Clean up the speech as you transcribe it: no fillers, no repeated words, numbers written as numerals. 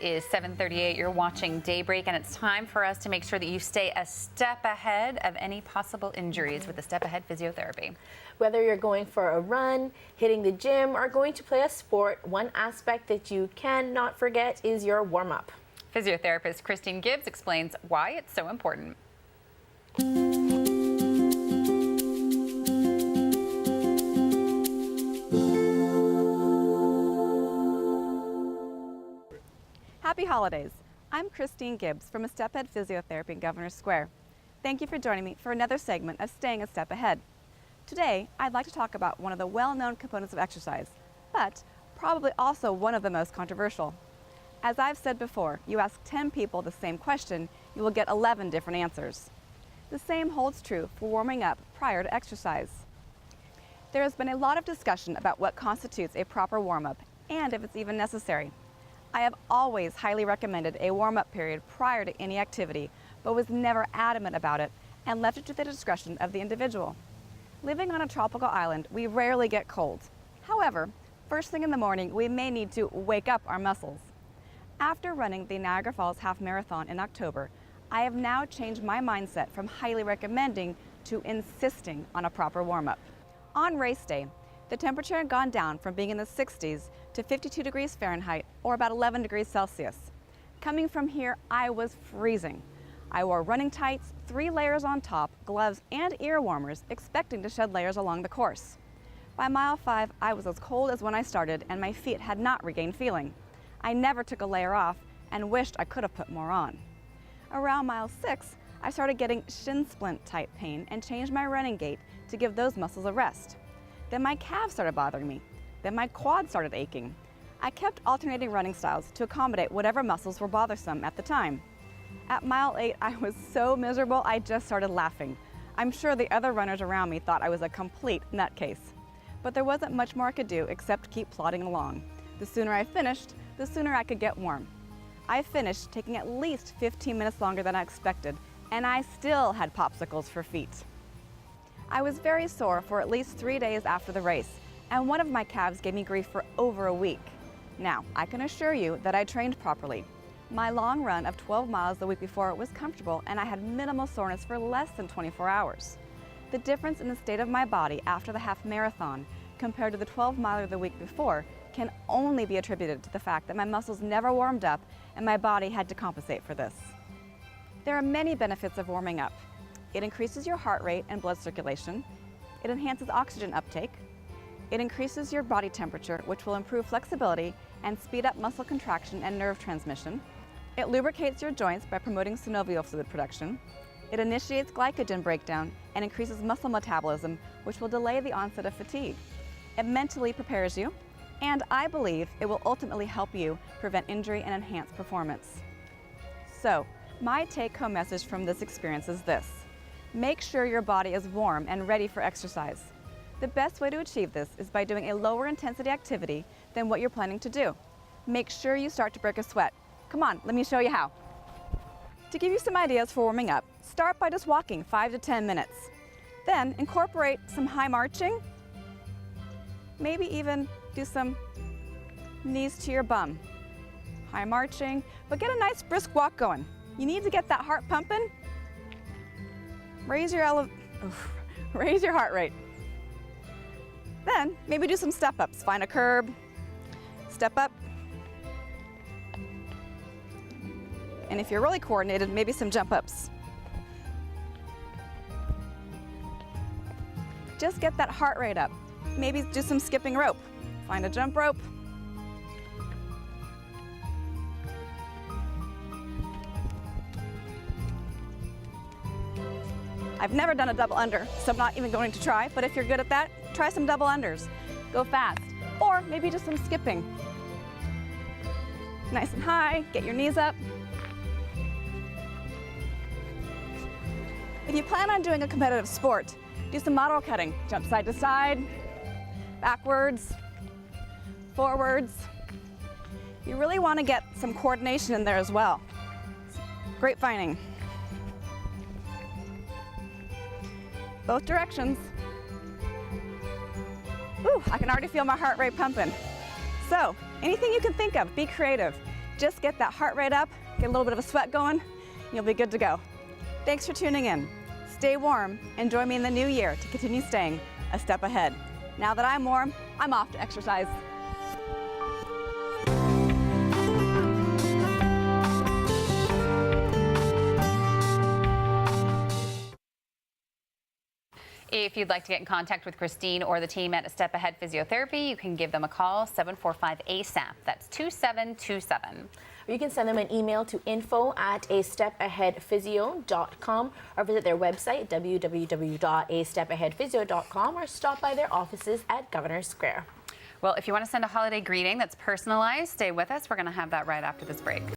is 7:38. You're watching Daybreak, and it's time for us to make sure that you stay a step ahead of any possible injuries with the Step Ahead Physiotherapy. Whether you're going for a run, hitting the gym, or going to play a sport, one aspect that you cannot forget is your warm-up. Physiotherapist Christine Gibbs explains why it's so important. Happy holidays. I'm Christine Gibbs from A Step Ahead Physiotherapy in Governor's Square. Thank you for joining me for another segment of Staying a Step Ahead. Today, I'd like to talk about one of the well-known components of exercise, but probably also one of the most controversial. As I've said before, you ask 10 people the same question, you will get 11 different answers. The same holds true for warming up prior to exercise. There has been a lot of discussion about what constitutes a proper warm-up and if it's even necessary. I have always highly recommended a warm-up period prior to any activity, but was never adamant about it and left it to the discretion of the individual. Living on a tropical island, we rarely get cold. However, first thing in the morning, we may need to wake up our muscles. After running the Niagara Falls Half Marathon in October, I have now changed my mindset from highly recommending to insisting on a proper warm-up. On race day, the temperature had gone down from being in the 60s to 52 degrees Fahrenheit or about 11 degrees Celsius. Coming from here, I was freezing. I wore running tights, 3 layers on top, gloves, and ear warmers, expecting to shed layers along the course. By mile 5, I was as cold as when I started, and my feet had not regained feeling. I never took a layer off and wished I could have put more on. Around mile 6, I started getting shin splint type pain and changed my running gait to give those muscles a rest. Then my calves started bothering me. Then my quads started aching. I kept alternating running styles to accommodate whatever muscles were bothersome at the time. At mile 8, I was so miserable I just started laughing. I'm sure the other runners around me thought I was a complete nutcase. But there wasn't much more I could do except keep plodding along. The sooner I finished, the sooner I could get warm. I finished taking at least 15 minutes longer than I expected, and I still had popsicles for feet. I was very sore for at least 3 days after the race, and one of my calves gave me grief for over a week. Now, I can assure you that I trained properly. My long run of 12 miles the week before was comfortable, and I had minimal soreness for less than 24 hours. The difference in the state of my body after the half marathon compared to the 12-miler the week before can only be attributed to the fact that my muscles never warmed up and my body had to compensate for this. There are many benefits of warming up. It increases your heart rate and blood circulation. It enhances oxygen uptake. It increases your body temperature, which will improve flexibility and speed up muscle contraction and nerve transmission. It lubricates your joints by promoting synovial fluid production. It initiates glycogen breakdown and increases muscle metabolism, which will delay the onset of fatigue. It mentally prepares you, and I believe it will ultimately help you prevent injury and enhance performance. So, my take-home message from this experience is this: make sure your body is warm and ready for exercise. The best way to achieve this is by doing a lower intensity activity than what you're planning to do. Make sure you start to break a sweat. Come on, let me show you how. To give you some ideas for warming up, start by just walking 5 to 10 minutes. Then incorporate some high marching, maybe even do some knees to your bum. High marching, but get a nice brisk walk going. You need to get that heart pumping. Raise your heart rate. Then maybe do some step-ups. Find a curb, step up. And if you're really coordinated, maybe some jump-ups. Just get that heart rate up. Maybe do some skipping rope. Find a jump rope. I've never done a double under, so I'm not even going to try, but if you're good at that, try some double unders. Go fast. Or maybe just some skipping. Nice and high, get your knees up. If you plan on doing a competitive sport, do some model cutting. Jump side to side, backwards, forwards. You really want to get some coordination in there as well. Grapevining. Both directions. Ooh, I can already feel my heart rate pumping. So, anything you can think of, be creative. Just get that heart rate up, get a little bit of a sweat going, and you'll be good to go. Thanks for tuning in. Stay warm and join me in the new year to continue staying a step ahead. Now that I'm warm, I'm off to exercise. If you'd like to get in contact with Christine or the team at Step Ahead Physiotherapy, you can give them a call, 745-ASAP. That's 2727. Or you can send them an email to info@astepaheadphysio.com or visit their website, www.astepaheadphysio.com, or stop by their offices at Governor Square. Well, if you want to send a holiday greeting that's personalized, stay with us. We're going to have that right after this break.